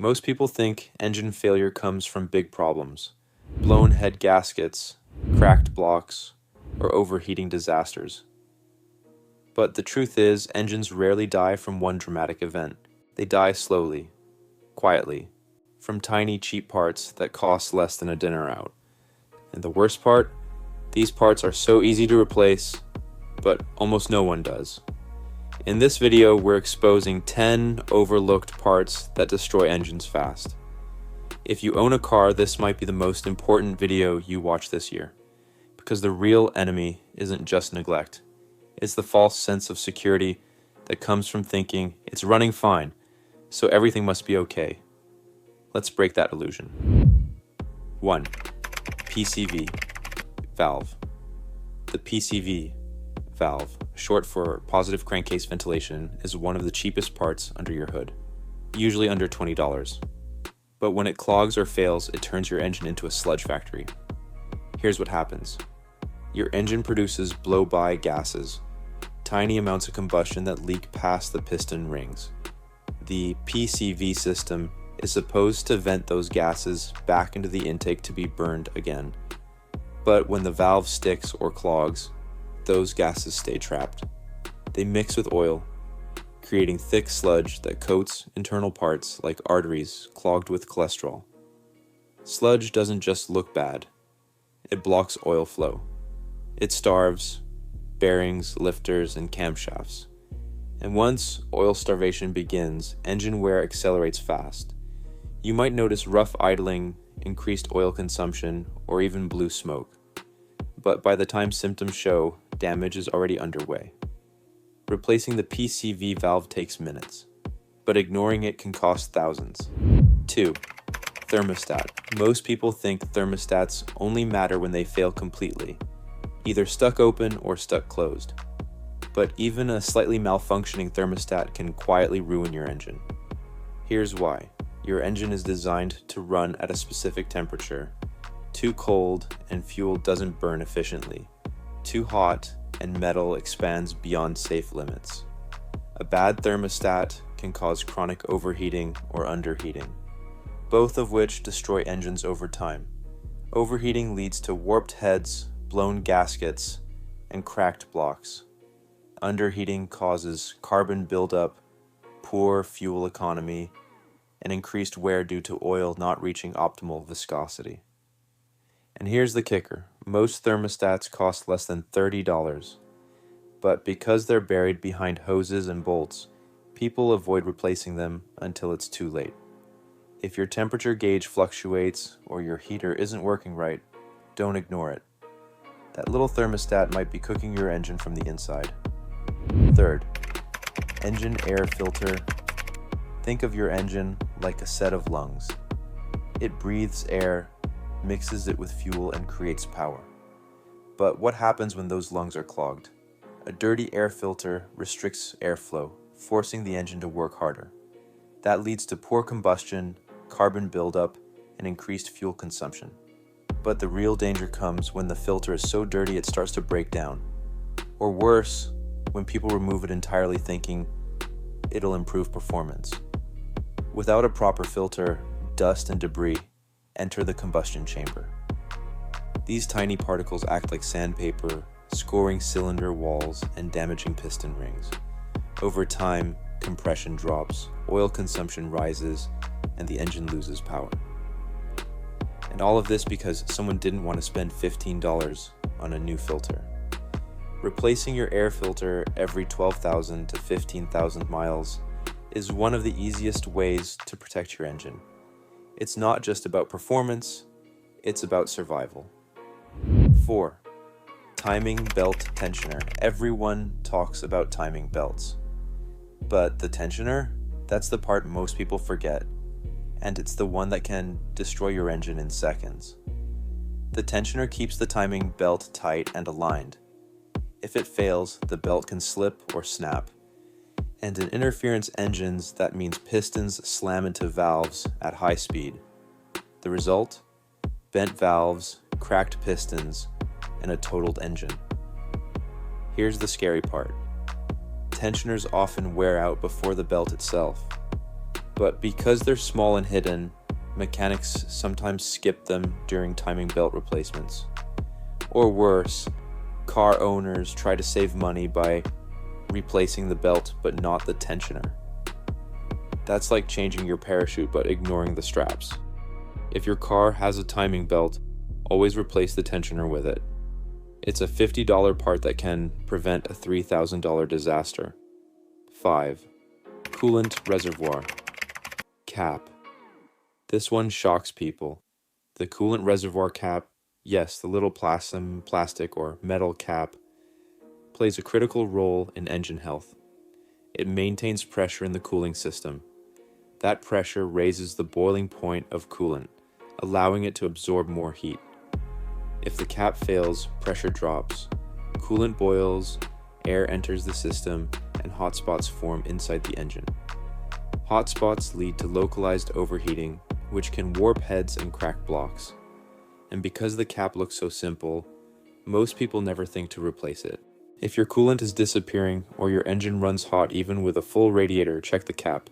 Most people think engine failure comes from big problems, blown head gaskets, cracked blocks, or overheating disasters. But the truth is, engines rarely die from one dramatic event. They die slowly, quietly, from tiny cheap parts that cost less than a dinner out. And the worst part? These parts are so easy to replace, but almost no one does. In this video, we're exposing 10 overlooked parts that destroy engines fast. If you own a car, this might be the most important video you watch this year, because the real enemy isn't just neglect. It's the false sense of security that comes from thinking it's running fine, so everything must be okay. Let's break that illusion. 1. PCV valve. The PCV valve, short for positive crankcase ventilation, is one of the cheapest parts under your hood, usually under $20. But when it clogs or fails, it turns your engine into a sludge factory. Here's what happens. Your engine produces blow-by gases, tiny amounts of combustion that leak past the piston rings. The PCV system is supposed to vent those gases back into the intake to be burned again. But when the valve sticks or clogs, those gases stay trapped. They mix with oil, creating thick sludge that coats internal parts like arteries clogged with cholesterol. Sludge doesn't just look bad. It blocks oil flow. It starves bearings, lifters, and camshafts. And once oil starvation begins, engine wear accelerates fast. You might notice rough idling, increased oil consumption, or even blue smoke. But by the time symptoms show, damage is already underway. Replacing the PCV valve takes minutes, but ignoring it can cost thousands. 2. Thermostat. Most people think thermostats only matter when they fail completely, either stuck open or stuck closed. But even a slightly malfunctioning thermostat can quietly ruin your engine. Here's why. Your engine is designed to run at a specific temperature. Too cold and fuel doesn't burn efficiently. Too hot and metal expands beyond safe limits. A bad thermostat can cause chronic overheating or underheating, both of which destroy engines over time. Overheating leads to warped heads, blown gaskets, and cracked blocks. Underheating causes carbon buildup, poor fuel economy, and increased wear due to oil not reaching optimal viscosity. And here's the kicker. Most thermostats cost less than $30, but because they're buried behind hoses and bolts, people avoid replacing them until it's too late. If your temperature gauge fluctuates or your heater isn't working right, don't ignore it. That little thermostat might be cooking your engine from the inside. 3rd, engine air filter. Think of your engine like a set of lungs. It breathes air, mixes it with fuel, and creates power. But what happens when those lungs are clogged? A dirty air filter restricts airflow, forcing the engine to work harder. That leads to poor combustion, carbon buildup, and increased fuel consumption. But the real danger comes when the filter is so dirty it starts to break down. Or worse, when people remove it entirely thinking it'll improve performance. Without a proper filter, dust and debris enter the combustion chamber. These tiny particles act like sandpaper, scoring cylinder walls and damaging piston rings. Over time, compression drops, oil consumption rises, and the engine loses power. And all of this because someone didn't want to spend $15 on a new filter. Replacing your air filter every 12,000 to 15,000 miles is one of the easiest ways to protect your engine. It's not just about performance, it's about survival. 4. Timing belt tensioner. Everyone talks about timing belts. But the tensioner? That's the part most people forget. And it's the one that can destroy your engine in seconds. The tensioner keeps the timing belt tight and aligned. If it fails, the belt can slip or snap. And in interference engines, that means pistons slam into valves at high speed. The result? Bent valves, cracked pistons, and a totaled engine. Here's the scary part. Tensioners often wear out before the belt itself. But because they're small and hidden, mechanics sometimes skip them during timing belt replacements. Or worse, car owners try to save money by replacing the belt but not the tensioner. That's like changing your parachute but ignoring the straps. If your car has a timing belt, always replace the tensioner with it. It's a $50 part that can prevent a $3,000 disaster. 5. Coolant reservoir. Cap. This one shocks people. The coolant reservoir cap, yes, the little plastic or metal cap, plays a critical role in engine health. It maintains pressure in the cooling system. That pressure raises the boiling point of coolant, allowing it to absorb more heat. If the cap fails, pressure drops. Coolant boils, air enters the system, and hot spots form inside the engine. Hot spots lead to localized overheating, which can warp heads and crack blocks. And because the cap looks so simple, most people never think to replace it. If your coolant is disappearing or your engine runs hot even with a full radiator, check the cap.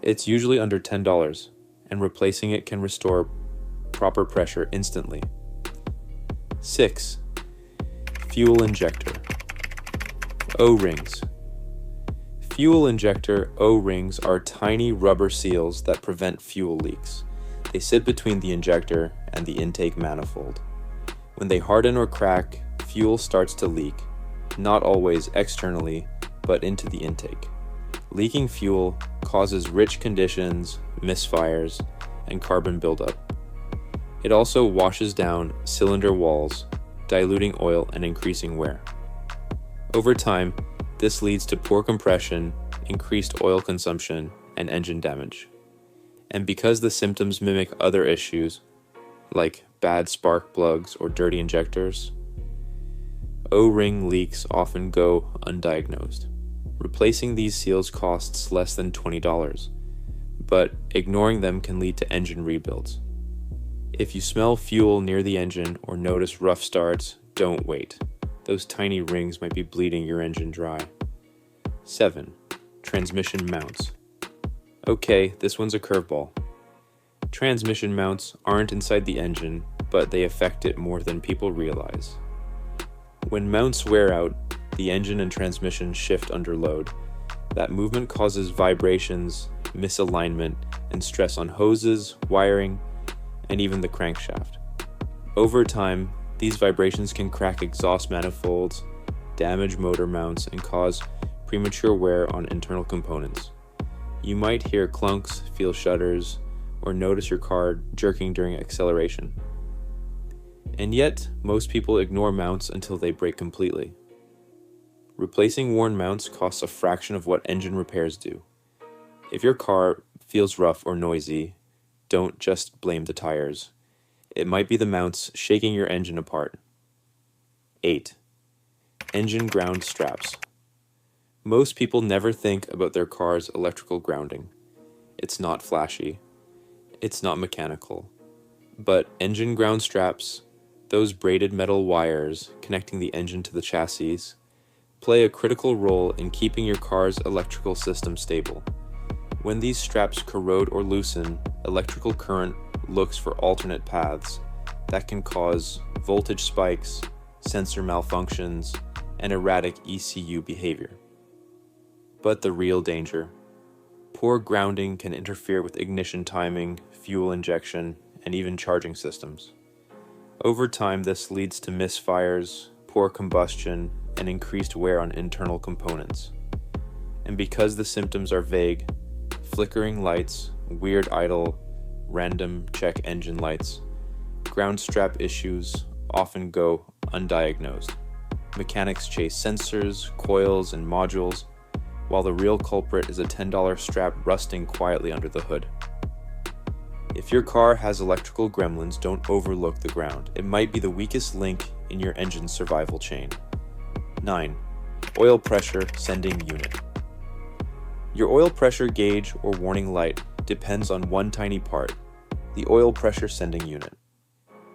It's usually under $10, and replacing it can restore proper pressure instantly. 6. Fuel injector. O-rings. Fuel injector O-rings are tiny rubber seals that prevent fuel leaks. They sit between the injector and the intake manifold. When they harden or crack, fuel starts to leak, not always externally, but into the intake. Leaking fuel causes rich conditions, misfires, and carbon buildup. It also washes down cylinder walls, diluting oil and increasing wear. Over time, this leads to poor compression, increased oil consumption, and engine damage. And because the symptoms mimic other issues, like bad spark plugs or dirty injectors, O-ring leaks often go undiagnosed. Replacing these seals costs less than $20, but ignoring them can lead to engine rebuilds. If you smell fuel near the engine or notice rough starts, don't wait. Those tiny rings might be bleeding your engine dry. 7. Transmission mounts. Okay, this one's a curveball. Transmission mounts aren't inside the engine, but they affect it more than people realize. When mounts wear out, the engine and transmission shift under load. That movement causes vibrations, misalignment, and stress on hoses, wiring, and even the crankshaft. Over time, these vibrations can crack exhaust manifolds, damage motor mounts, and cause premature wear on internal components. You might hear clunks, feel shudders, or notice your car jerking during acceleration. And yet, most people ignore mounts until they break completely. Replacing worn mounts costs a fraction of what engine repairs do. If your car feels rough or noisy, don't just blame the tires. It might be the mounts shaking your engine apart. 8. Engine ground straps. Most people never think about their car's electrical grounding. It's not flashy. It's not mechanical. But engine ground straps, those braided metal wires connecting the engine to the chassis, play a critical role in keeping your car's electrical system stable. When these straps corrode or loosen, electrical current looks for alternate paths that can cause voltage spikes, sensor malfunctions, and erratic ECU behavior. But the real danger: poor grounding can interfere with ignition timing, fuel injection, and even charging systems. Over time, this leads to misfires, poor combustion, and increased wear on internal components. And because the symptoms are vague, flickering lights, weird idle, random check engine lights, ground strap issues often go undiagnosed. Mechanics chase sensors, coils, and modules, while the real culprit is a $10 strap rusting quietly under the hood. If your car has electrical gremlins, don't overlook the ground. It might be the weakest link in your engine's survival chain. 9. Oil pressure sending unit. Your oil pressure gauge or warning light depends on one tiny part: the oil pressure sending unit.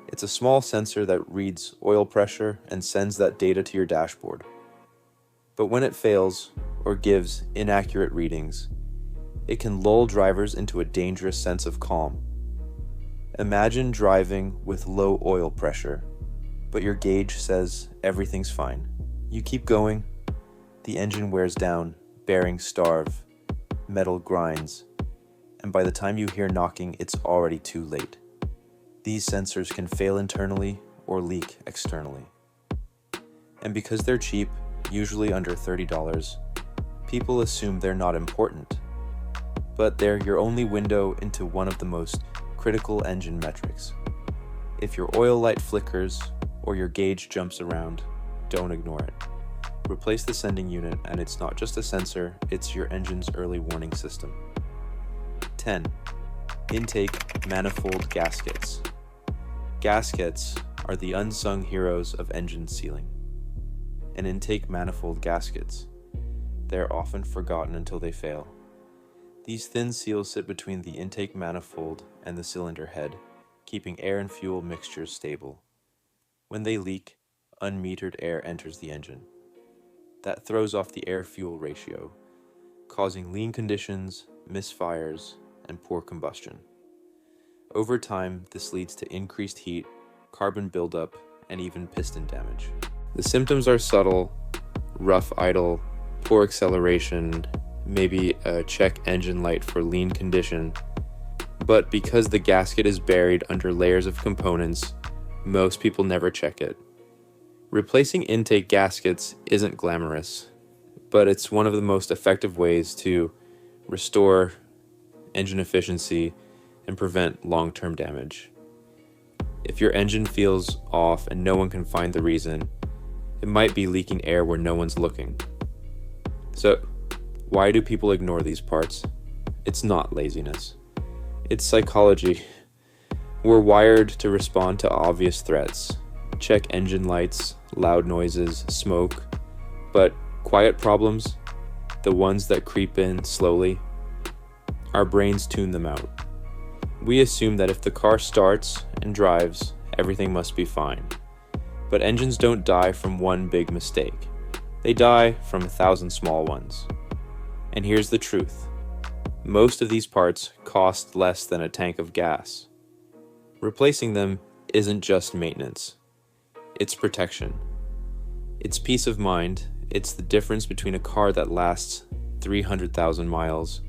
It's a small sensor that reads oil pressure and sends that data to your dashboard. But when it fails or gives inaccurate readings, It can lull drivers into a dangerous sense of calm. Imagine driving with low oil pressure, but your gauge says everything's fine. You keep going, the engine wears down, bearings starve, metal grinds, and by the time you hear knocking, it's already too late. These sensors can fail internally or leak externally. And because they're cheap, usually under $30, people assume they're not important. But they're your only window into one of the most critical engine metrics. If your oil light flickers or your gauge jumps around, don't ignore it. Replace the sending unit, and it's not just a sensor, it's your engine's early warning system. 10. Intake manifold gaskets. Gaskets are the unsung heroes of engine sealing. And intake manifold gaskets. They're often forgotten until they fail. These thin seals sit between the intake manifold and the cylinder head, keeping air and fuel mixtures stable. When they leak, unmetered air enters the engine. That throws off the air-fuel ratio, causing lean conditions, misfires, and poor combustion. Over time, this leads to increased heat, carbon buildup, and even piston damage. The symptoms are subtle: rough idle, poor acceleration, maybe a check engine light for lean condition. But because the gasket is buried under layers of components, most people never check it. Replacing intake gaskets isn't glamorous, but it's one of the most effective ways to restore engine efficiency and prevent long-term damage. If your engine feels off and no one can find the reason, it might be leaking air where no one's looking. So, why do people ignore these parts? It's not laziness. It's psychology. We're wired to respond to obvious threats. Check engine lights, loud noises, smoke. But quiet problems, the ones that creep in slowly, our brains tune them out. We assume that if the car starts and drives, everything must be fine. But engines don't die from one big mistake. They die from 1,000 small ones. And here's the truth. Most of these parts cost less than a tank of gas. Replacing them isn't just maintenance. It's protection. It's peace of mind. It's the difference between a car that lasts 300,000 miles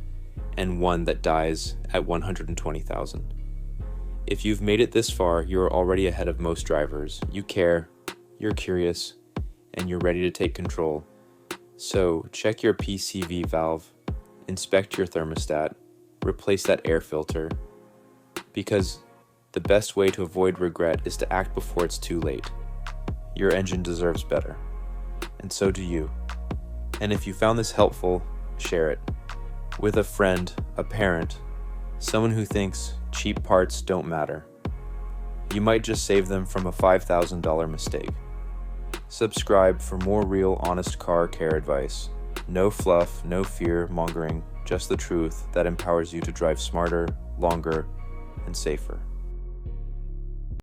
and one that dies at 120,000. If you've made it this far, you're already ahead of most drivers. You care, you're curious, and you're ready to take control. So check your PCV valve, inspect your thermostat, replace that air filter, because the best way to avoid regret is to act before it's too late. Your engine deserves better, and so do you. And if you found this helpful, share it with a friend, a parent, someone who thinks cheap parts don't matter. You might just save them from a $5,000 mistake. Subscribe for more real, honest car care advice. No fluff, no fear mongering, just the truth that empowers you to drive smarter, longer, and safer.